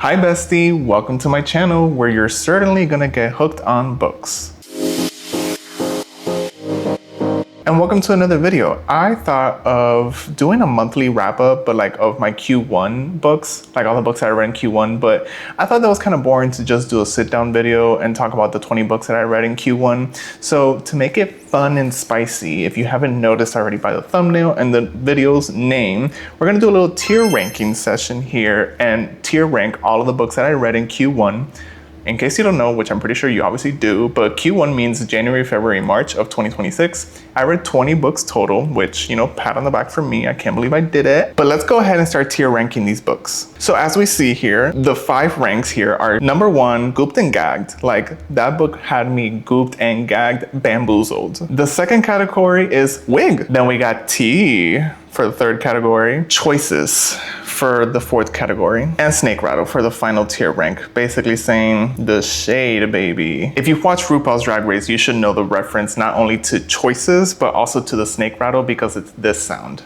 Hi bestie, welcome to my channel where you're certainly gonna get hooked on books. And welcome to another video. I thought of doing a monthly wrap up, but like of my Q1 books, like all the books that I read in Q1, but I thought that was kind of boring to just do a sit down video and talk about the 20 books that I read in Q1. So to make it fun and spicy, if you haven't noticed already by the thumbnail and the video's name, we're gonna do a little tier ranking session here and tier rank all of the books that I read in Q1. In case you don't know, which I'm pretty sure you obviously do, but Q1 means January, February, March of 2026. I read 20 books total, which, pat on the back for me. I can't believe I did it. But let's go ahead and start tier ranking these books. So as we see here, the 5 ranks here are number 1, Gooped and Gagged. Like, that book had me gooped and gagged, bamboozled. The second category is Wig. Then we got Tea for the third category, Choices for the fourth category, and Snake Rattle for the final tier rank, basically saying the shade, baby. If you've watched RuPaul's Drag Race, you should know the reference not only to Choices, but also to the Snake Rattle because it's this sound.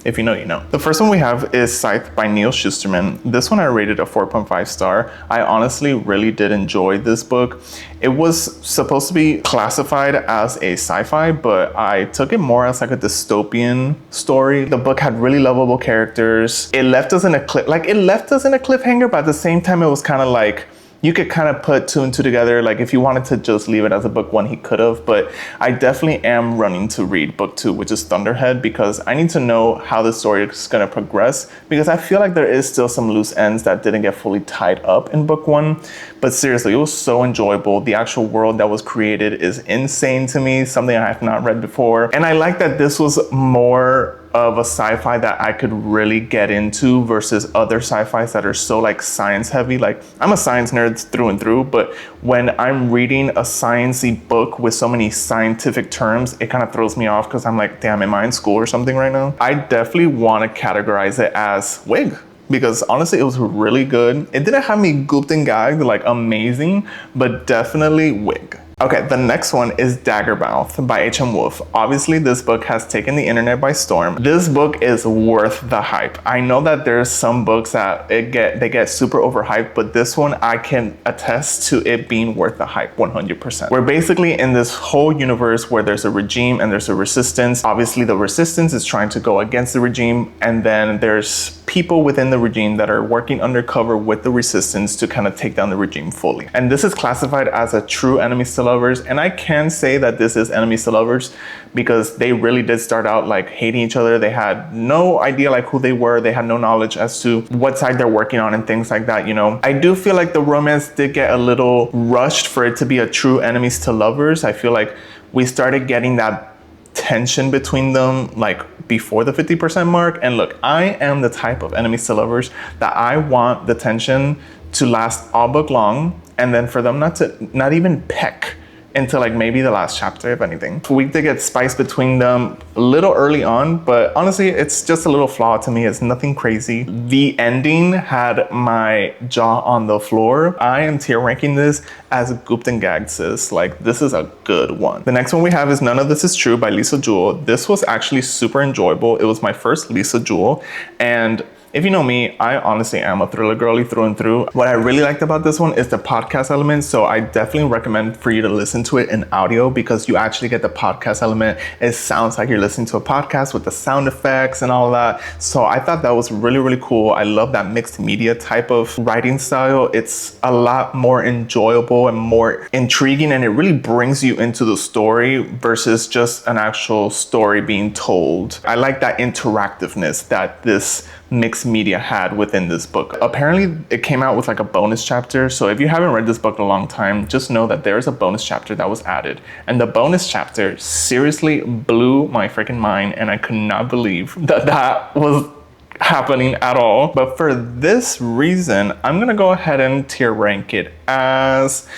If you know, you know. The first one we have is Scythe by Neil Shusterman. This one I rated a 4.5 star. I honestly really did enjoy this book. It was supposed to be classified as a sci-fi, but I took it more as like a dystopian story. The book had really lovable characters. It left us in a cliffhanger, but at the same time, it was kind of like, you could kind of put 2 and 2 together. Like if you wanted to just leave it as a book 1, he could have, but I definitely am running to read book 2, which is Thunderhead, because I need to know how the story is gonna progress, because I feel like there is still some loose ends that didn't get fully tied up in book 1. But seriously, it was so enjoyable. The actual world that was created is insane to me, something I have not read before. And I like that this was more of a sci-fi that I could really get into versus other sci-fis that are so like science heavy. Like, I'm a science nerd through and through, but when I'm reading a sciencey book with so many scientific terms, it kind of throws me off because I'm like, damn, am I in school or something right now? I definitely want to categorize it as Wig, because honestly, it was really good. It didn't have me gooped and gagged like amazing, but definitely Wig. Okay, the next one is Daggermouth by H.M. Wolf. Obviously, this book has taken the internet by storm. This book is worth the hype. I know that there's some books that they get super overhyped, but this one I can attest to it being worth the hype 100%. We're basically in this whole universe where there's a regime and there's a resistance. Obviously, the resistance is trying to go against the regime, and then there's people within the regime that are working undercover with the resistance to kind of take down the regime fully. And this is classified as a true enemies to lovers. And I can say that this is enemies to lovers because they really did start out like hating each other. They had no idea like who they were. They had no knowledge as to what side they're working on and things like that, I do feel like the romance did get a little rushed for it to be a true enemies to lovers. I feel like we started getting that tension between them like before the 50% mark. And look, I am the type of enemies to lovers that I want the tension to last all book long, and then for them not even peck into like maybe the last chapter, if anything. We did get spice between them a little early on, but honestly, it's just a little flaw to me. It's nothing crazy. The ending had my jaw on the floor. I am tier ranking this as Gooped and Gagged, sis. Like, this is a good one. The next one we have is None of This Is True by Lisa Jewell. This was actually super enjoyable. It was my first Lisa Jewell, and if you know me, I honestly am a thriller girly through and through. What I really liked about this one is the podcast element. So I definitely recommend for you to listen to it in audio because you actually get the podcast element. It sounds like you're listening to a podcast with the sound effects and all that. So I thought that was really, really cool. I love that mixed media type of writing style. It's a lot more enjoyable and more intriguing, and it really brings you into the story versus just an actual story being told. I like that interactiveness that this mixed media had within this book. Apparently it came out with like a bonus chapter, so if you haven't read this book in a long time, just know that there is a bonus chapter that was added, and the bonus chapter seriously blew my freaking mind, and I could not believe that was happening at all. But for this reason, I'm gonna go ahead and tier rank it as,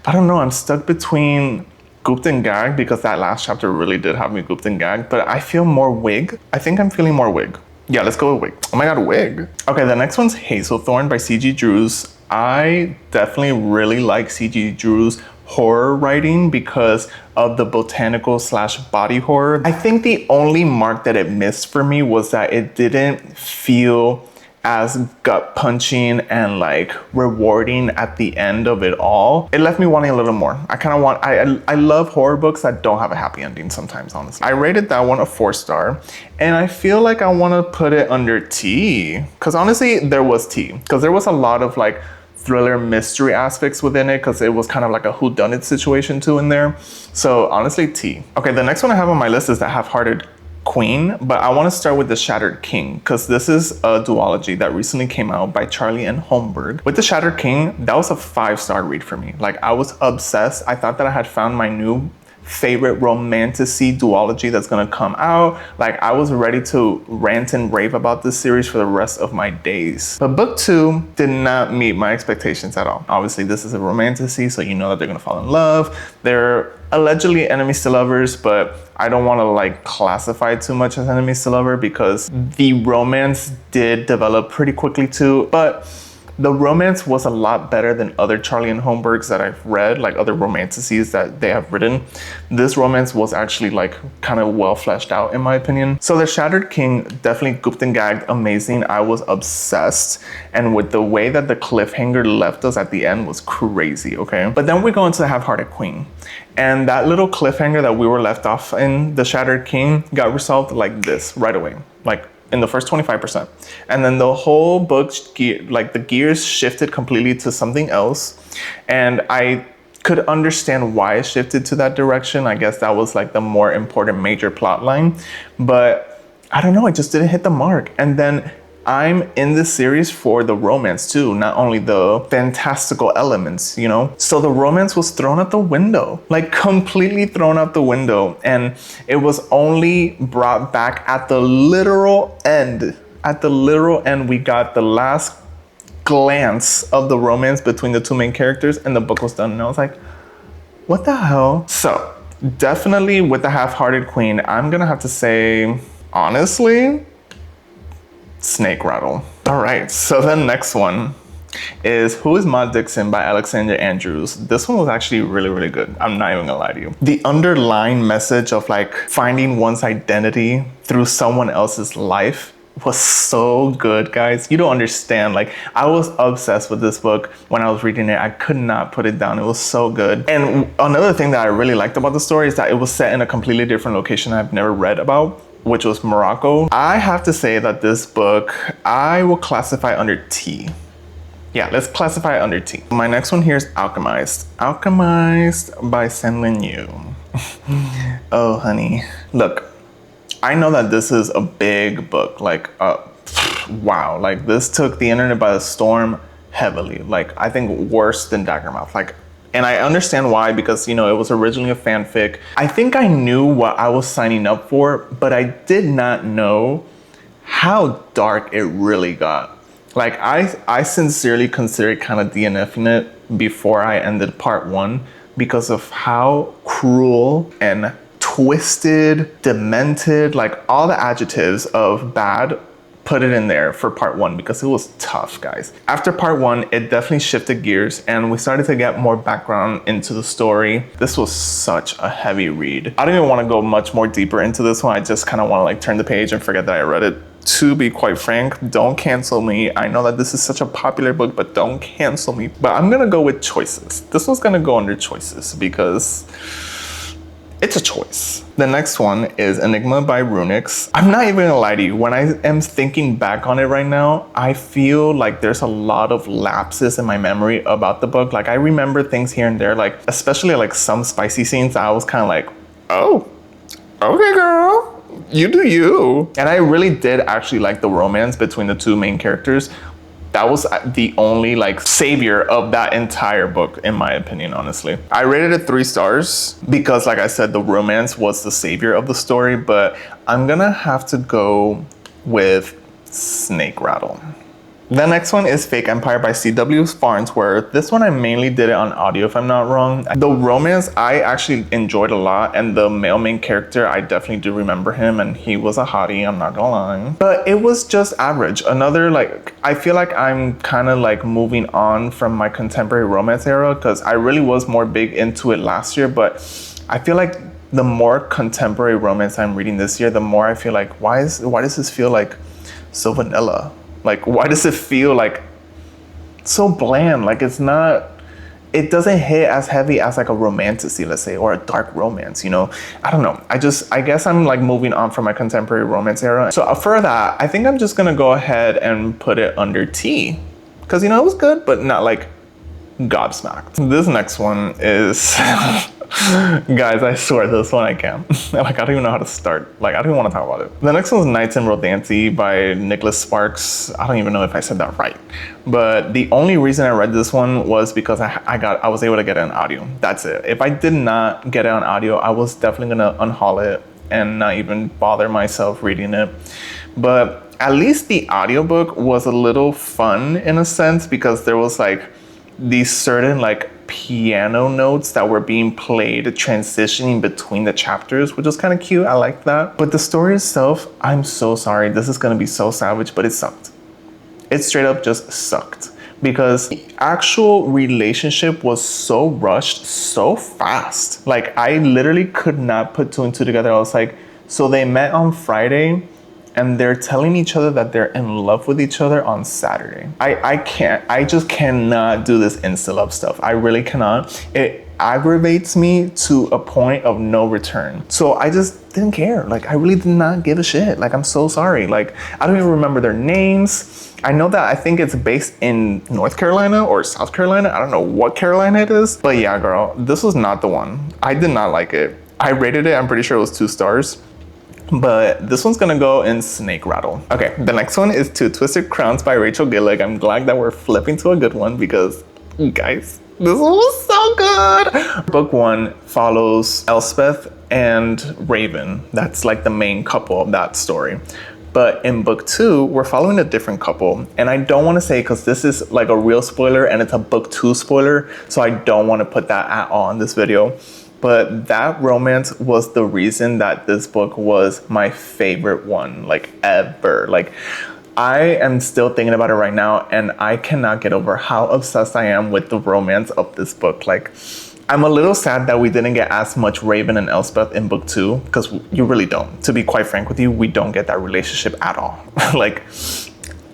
I don't know, I'm stuck between Gooped and Gagged because that last chapter really did have me gooped and gagged, but I feel more Wig. I think I'm feeling more Wig. Yeah, let's go with Wig. Oh my God, Wig. Okay, the next one's Hazelthorn by C.G. Drews. I definitely really like C.G. Drews' horror writing because of the botanical / body horror. I think the only mark that it missed for me was that it didn't feel as gut punching and like rewarding at the end of it all. It left me wanting a little more. I love horror books that don't have a happy ending sometimes, honestly. I rated that one a 4-star, and I feel like I want to put it under T, because honestly there was T, because there was a lot of like thriller mystery aspects within it, because it was kind of like a whodunit situation too in there. So honestly, T. Okay, the next one I have on my list is The Half-Hearted Queen, but I want to start with The Shattered King, because this is a duology that recently came out by Charlie and Holmberg. With The Shattered King, that was a 5-star read for me. Like, I was obsessed. I thought that I had found my new favorite romantasy duology that's gonna come out. Like, I was ready to rant and rave about this series for the rest of my days. But book 2 did not meet my expectations at all. Obviously, this is a romantasy, so you know that they're gonna fall in love. They're allegedly enemies to lovers, but I don't want to like classify it too much as enemies to lover, because the romance did develop pretty quickly too. But the romance was a lot better than other Charlie and Holmbergs that I've read, like other romantasies that they have written. This romance was actually like kind of well fleshed out in my opinion. So The Shattered King, definitely gooped and gagged, amazing. I was obsessed. And with the way that the cliffhanger left us at the end was crazy, okay? But then we go into The Half-Hearted Queen. And that little cliffhanger that we were left off in The Shattered King got resolved like this right away. Like in the first 25%. And then the whole book, like the gears shifted completely to something else. And I could understand why it shifted to that direction. I guess that was like the more important major plot line. But I don't know, it just didn't hit the mark. And then I'm in this series for the romance too, not only the fantastical elements, you know? So the romance was thrown out the window, like completely thrown out the window. And it was only brought back at the literal end. At the literal end, we got the last glance of the romance between the two main characters and the book was done. And I was like, what the hell? So definitely with The Half-Hearted Queen, I'm gonna have to say, honestly, Snake Rattle. All right, so the next one is Who is Maud Dixon by Alexander Andrews. This one was actually really, really good. I'm not even gonna lie to you. The underlying message of like finding one's identity through someone else's life was so good, guys. You don't understand. Like, I was obsessed with this book when I was reading it. I could not put it down. It was so good. And another thing that I really liked about the story is that it was set in a completely different location I've never read about, which was Morocco. I have to say that this book, I will classify under T. Yeah, let's classify it under T. My next one here is Alchemized. Alchemized by Senlin Yu. Oh, honey. Look, I know that this is a big book. Like, wow. Like, this took the internet by the storm heavily. Like, I think worse than Daggermouth. Like, and I understand why, because, you know, it was originally a fanfic. I think I knew what I was signing up for, but I did not know how dark it really got. Like, I sincerely considered kind of DNFing it before I ended part 1 because of how cruel and twisted, demented, like all the adjectives of bad, put it in there for part 1 because it was tough, guys. After part 1, it definitely shifted gears and we started to get more background into the story. This was such a heavy read. I don't even want to go much more deeper into this one. I just kind of want to like turn the page and forget that I read it. To be quite frank, don't cancel me. I know that this is such a popular book, but don't cancel me. But I'm gonna go with choices. This one's gonna go under choices because it's a choice. The next one is Enigma by Runix. I'm not even gonna lie to you. When I am thinking back on it right now, I feel like there's a lot of lapses in my memory about the book. Like, I remember things here and there, like especially like some spicy scenes that I was kind of like, oh, okay, girl, you do you. And I really did actually like the romance between the two main characters. That was the only like savior of that entire book, in my opinion, honestly. I rated it 3 stars because, like I said, the romance was the savior of the story, but I'm gonna have to go with Snake Rattle. The next one is Fake Empire by C.W. Farnsworth. This one I mainly did it on audio, if I'm not wrong. The romance I actually enjoyed a lot, and the male main character, I definitely do remember him, and he was a hottie, I'm not gonna lie. But it was just average. Another, like, I feel like I'm kind of like moving on from my contemporary romance era because I really was more big into it last year, but I feel like the more contemporary romance I'm reading this year, the more I feel like, why does this feel like so vanilla? Like, why does it feel like so bland? Like, it doesn't hit as heavy as like a romantasy, let's say, or a dark romance, you know? I don't know. I guess I'm like moving on from my contemporary romance era. So for that, I think I'm just gonna go ahead and put it under T. Because, you know, it was good, but not like gobsmacked. This next one is, guys, I swear this one I can't. Like, I don't even know how to start. Like, I don't even want to talk about it. The next one is Nights in Rodanthe by Nicholas Sparks. I don't even know if I said that right. But the only reason I read this one was because I was able to get it on audio. That's it. If I did not get it on audio, I was definitely gonna unhaul it and not even bother myself reading it. But at least the audiobook was a little fun in a sense, because there was like these certain like piano notes that were being played transitioning between the chapters, which was kind of cute. I liked that. But the story itself, I'm so sorry, this is gonna be so savage, but it sucked. It straight up just sucked, because the actual relationship was so rushed so fast. Like, I literally could not put two and two together. I was like, so they met on Friday and they're telling each other that they're in love with each other on Saturday. I just cannot do this insta love stuff. I really cannot. It aggravates me to a point of no return. So I just didn't care. Like, I really did not give a shit. Like, I'm so sorry. Like, I don't even remember their names. I know that I think it's based in North Carolina or South Carolina. I don't know what Carolina it is. But yeah, girl, this was not the one. I did not like it. I rated it, I'm pretty sure it was 2 stars. But this one's gonna go in Snake Rattle. Okay, the next one is Two Twisted Crowns by Rachel Gillig. I'm glad that we're flipping to a good one, because, guys, this one was so good. Book 1 follows Elspeth and Raven. That's like the main couple of that story. But in book 2, we're following a different couple. And I don't want to say, because this is like a real spoiler and it's a book 2 spoiler, so I don't want to put that at all in this video. But that romance was the reason that this book was my favorite one, like, ever. Like, I am still thinking about it right now, and I cannot get over how obsessed I am with the romance of this book. Like, I'm a little sad that we didn't get as much Raven and Elspeth in book 2, because you really don't. To be quite frank with you, we don't get that relationship at all. Like,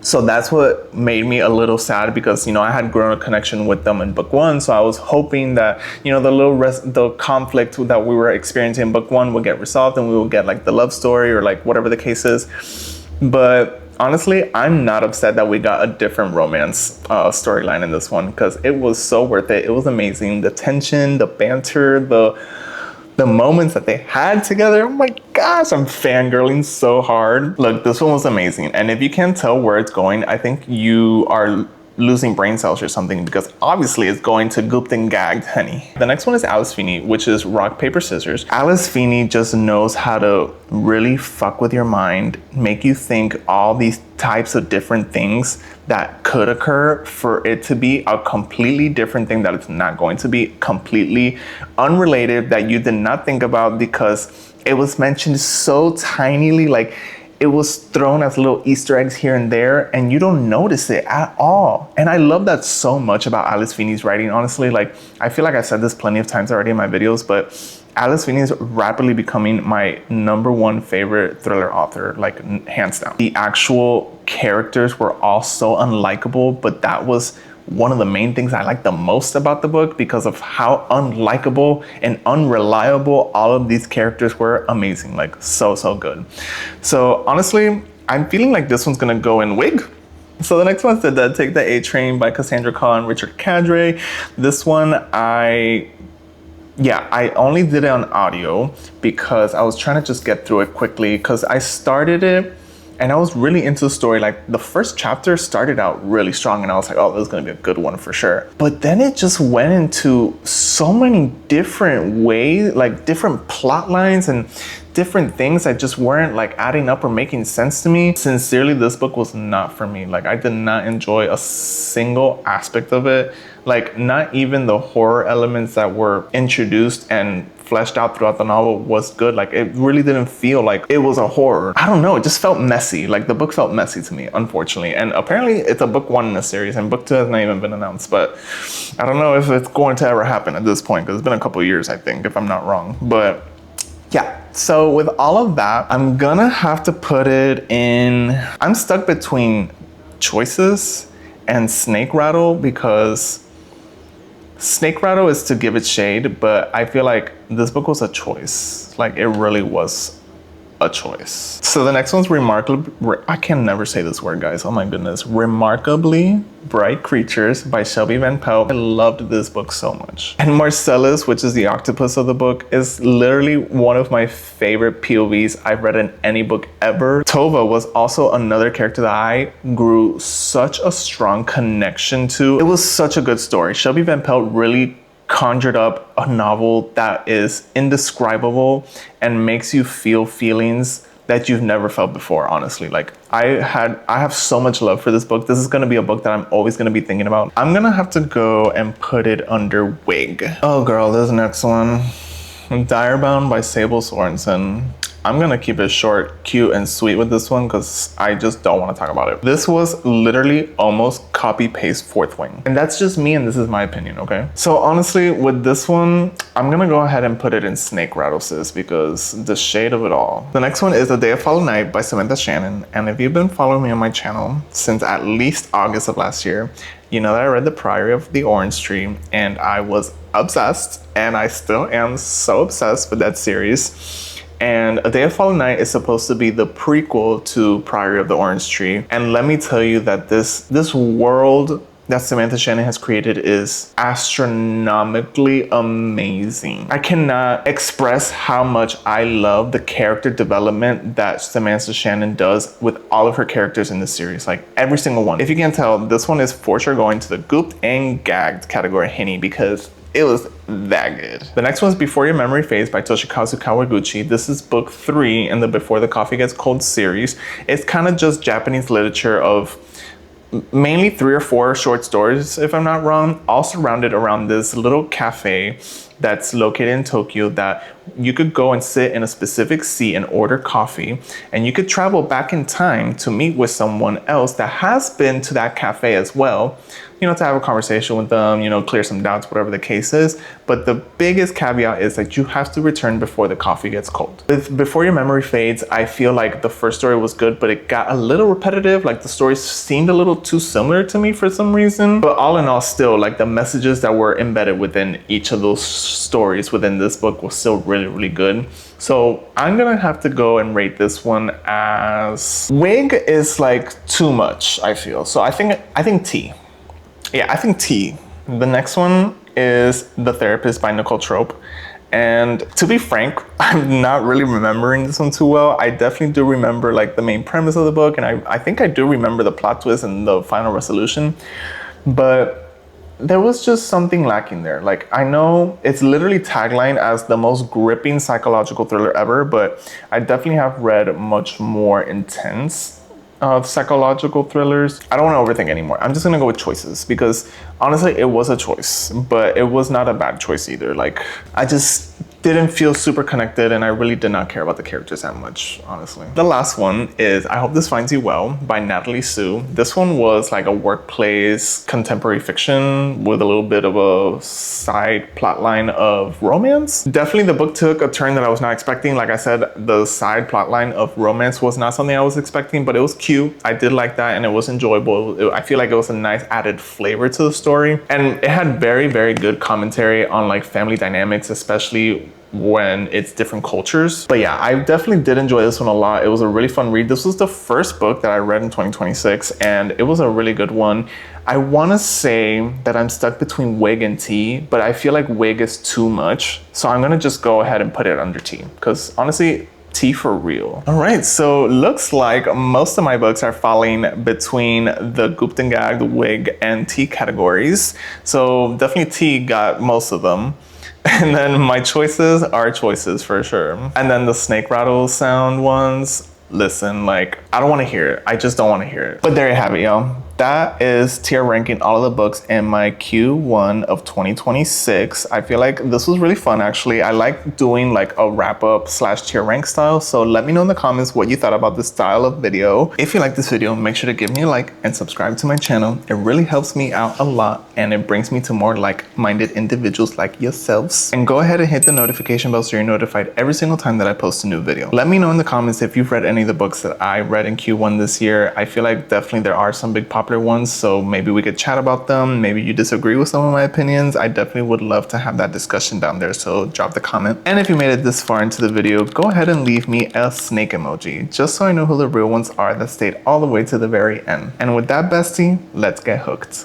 so that's what made me a little sad, because, you know, I had grown a connection with them in book 1. So I was hoping that, you know, the conflict that we were experiencing in book 1 would get resolved and we would get like the love story or like whatever the case is. But honestly, I'm not upset that we got a different romance storyline in this one, because it was so worth it. It was amazing. The tension, the banter, the moments that they had together. Oh my gosh, I'm fangirling so hard. Look, this one was amazing. And if you can't tell where it's going, I think you are losing brain cells or something, because obviously it's going to Gooped and Gagged, honey. The next one is Alice Feeney, which is Rock, Paper, Scissors. Alice Feeney just knows how to really fuck with your mind, make you think all these types of different things that could occur for it to be a completely different thing that it's not going to be, completely unrelated, that you did not think about because it was mentioned so tinily, like it was thrown as little Easter eggs here and there, and you don't notice it at all. And I love that so much about Alice Feeney's writing, honestly. Like, I feel like I've said this plenty of times already in my videos, but Alice Feeney is rapidly becoming my #1 favorite thriller author, like hands down. The actual characters were all so unlikable, but that was one of the main things I like the most about the book, because of how unlikable and unreliable all of these characters were. Amazing, like so good. So honestly, I'm feeling like this one's gonna go in Wig. So the next one's The Dead Take the A Train by Cassandra Khaw and Richard Cadre. This one, I only did it on audio because I was trying to just get through it quickly, because I started it and I was really into the story. Like, the first chapter started out really strong and I was like, oh, this is gonna be a good one for sure. But then it just went into so many different ways, like different plot lines and different things that just weren't like adding up or making sense to me. Sincerely, this book was not for me. Like, I did not enjoy a single aspect of it. Like, not even the horror elements that were introduced and fleshed out throughout the novel was good. Like, it really didn't feel like it was a horror. I don't know, it just felt messy. Like, the book felt messy to me, unfortunately. And apparently it's a book 1 in the series and book 2 has not even been announced, but I don't know if it's going to ever happen at this point, because it's been a couple years, I think, if I'm not wrong. But yeah, so with all of that, I'm gonna have to put it in, I'm stuck between choices and snake rattle, because snake rattle is to give it shade, but I feel like this book was a choice. Like, it really was a choice. So the next one's I can never say this word, guys. Oh my goodness. Remarkably Bright Creatures by Shelby Van Pelt. I loved this book so much. And Marcellus, which is the octopus of the book, is literally one of my favorite POVs I've read in any book ever. Tova was also another character that I grew such a strong connection to. It was such a good story. Shelby Van Pelt really conjured up a novel that is indescribable and makes you feel feelings that you've never felt before, honestly. Like, I have so much love for this book. This is gonna be a book that I'm always gonna be thinking about. I'm gonna have to go and put it under Wig. Oh girl, this next one. Direbound by Sable Sorensen. I'm gonna keep it short, cute, and sweet with this one because I just don't want to talk about it. This was literally almost copy-paste Fourth Wing. And that's just me, and this is my opinion, okay? So honestly, with this one, I'm gonna go ahead and put it in Snake Rattle, sis, because the shade of it all. The next one is A Day of Follow Night by Samantha Shannon. And if you've been following me on my channel since at least August of last year, you know that I read The Priory of the Orange Tree, and I was obsessed, and I still am so obsessed with that series. And A Day of Follow Night is supposed to be the prequel to Priory of the Orange Tree. And let me tell you that this world that Samantha Shannon has created is astronomically amazing. I cannot express how much I love the character development that Samantha Shannon does with all of her characters in the series, like every single one. If you can't tell, this one is for sure going to the gooped and gagged category, Henny, because it was that good. The next one is Before Your Memory Fades by Toshikazu Kawaguchi. This is book 3 in the Before the Coffee Gets Cold series. It's kind of just Japanese literature of mainly 3 or 4 short stories, if I'm not wrong, all surrounded around this little cafe that's located in Tokyo that you could go and sit in a specific seat and order coffee, and you could travel back in time to meet with someone else that has been to that cafe as well, you know, to have a conversation with them, you know, clear some doubts, whatever the case is. But the biggest caveat is that you have to return before the coffee gets cold. With Before Your Memory Fades, I feel like the first story was good, but it got a little repetitive. Like, the stories seemed a little too similar to me for some reason. But all in all, still, like, the messages that were embedded within each of those stories within this book was still really, really good. So I'm gonna have to go and rate this one as Wig is like too much, I feel. So I think T. Yeah, I think T. The next one is The Therapist by Nicole Trope. And to be frank, I'm not really remembering this one too well. I definitely do remember like the main premise of the book, and I think I do remember the plot twist and the final resolution. But there was just something lacking there. Like, I know it's literally taglined as the most gripping psychological thriller ever, but I definitely have read much more intense psychological thrillers. I don't want to overthink anymore. I'm just gonna go with choices, because honestly, it was a choice, but it was not a bad choice either. Like, I just didn't feel super connected, and I really did not care about the characters that much, honestly. The last one is I Hope This Finds You Well by Natalie Sue. This one was like a workplace contemporary fiction with a little bit of a side plot line of romance. Definitely the book took a turn that I was not expecting. Like I said, the side plot line of romance was not something I was expecting, but it was cute. I did like that, and it was enjoyable. I feel like it was a nice added flavor to the story. And it had very, very good commentary on like family dynamics, especially when it's different cultures. But yeah, I definitely did enjoy this one a lot. It was a really fun read. This was the first book that I read in 2026, and it was a really good one. I want to say that I'm stuck between Wig and T, but I feel like Wig is too much. So I'm gonna just go ahead and put it under T, because honestly, T for real. All right, so looks like most of my books are falling between the Gooped and Gagged, Wig, and T categories. So definitely T got most of them. And then my choices are choices for sure. And then the snake rattle sound ones, listen, like, I don't want to hear it. I just don't want to hear it. But there you have it, y'all. That is tier ranking all of the books in my Q1 of 2026. I feel like this was really fun, actually. I like doing like a wrap up / tier rank style. So let me know in the comments what you thought about this style of video. If you like this video, make sure to give me a like and subscribe to my channel. It really helps me out a lot, and it brings me to more like-minded individuals like yourselves. And go ahead and hit the notification bell so you're notified every single time that I post a new video. Let me know in the comments if you've read any of the books that I read in Q1 this year. I feel like definitely there are some big pop popular ones, so maybe we could chat about them. Maybe you disagree with some of my opinions. I definitely would love to have that discussion down there, so drop the comment. And if you made it this far into the video, go ahead and leave me a snake emoji, just so I know who the real ones are that stayed all the way to the very end. And with that, bestie, let's get hooked.